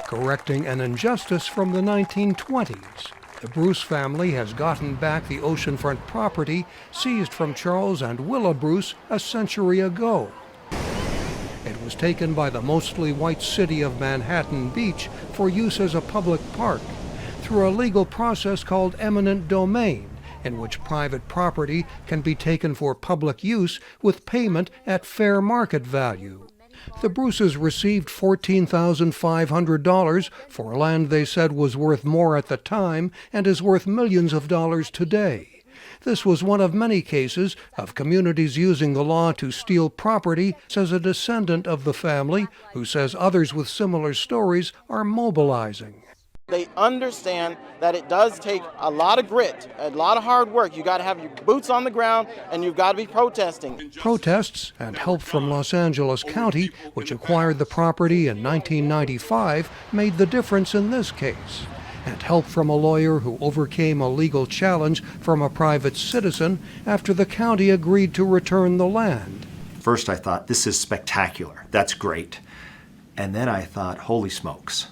correcting an injustice from the 1920s. The Bruce family has gotten back the oceanfront property seized from Charles and Willa Bruce a century ago. It was taken by the mostly white city of Manhattan Beach for use as a public park through a legal process called eminent domain, in which private property can be taken for public use with payment at fair market value. The Bruces received $14,500 for land they said was worth more at the time and is worth millions of dollars today. This was one of many cases of communities using the law to steal property, says a descendant of the family, who says others with similar stories are mobilizing. They understand that it does take a lot of grit, a lot of hard work. You got to have your boots on the ground and you've got to be protesting. Protests and help from Los Angeles County, which acquired the property in 1995, made the difference in this case. And help from a lawyer who overcame a legal challenge from a private citizen after the county agreed to return the land. First I thought, this is spectacular, that's great. And then I thought, holy smokes.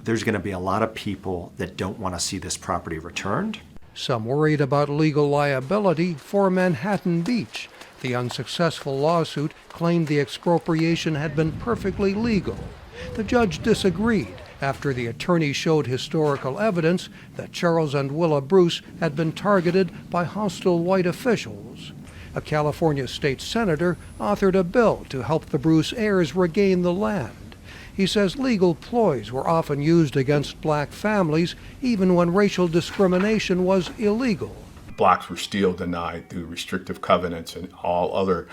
There's going to be a lot of people that don't want to see this property returned. Some worried about legal liability for Manhattan Beach. The unsuccessful lawsuit claimed the expropriation had been perfectly legal. The judge disagreed after the attorney showed historical evidence that Charles and Willa Bruce had been targeted by hostile white officials. A California state senator authored a bill to help the Bruce heirs regain the land. He says legal ploys were often used against black families, even when racial discrimination was illegal. Blacks were still denied through restrictive covenants and all other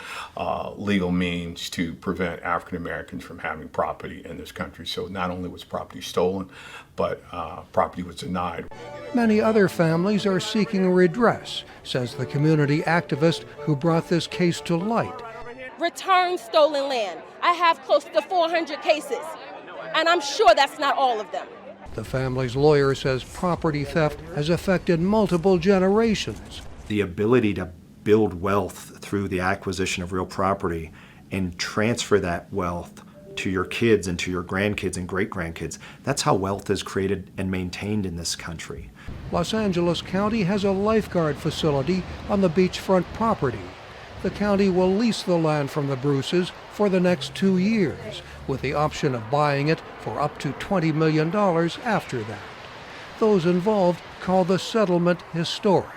legal means to prevent African Americans from having property in this country. So not only was property stolen, but property was denied. Many other families are seeking redress, says the community activist who brought this case to light. Return stolen land. I have close to 400 cases, and I'm sure that's not all of them. The family's lawyer says property theft has affected multiple generations. The ability to build wealth through the acquisition of real property and transfer that wealth to your kids and to your grandkids and great-grandkids, that's how wealth is created and maintained in this country. Los Angeles County has a lifeguard facility on the beachfront property. The county will lease the land from the Bruces for the next 2 years, with the option of buying it for up to $20 million after that. Those involved call the settlement historic.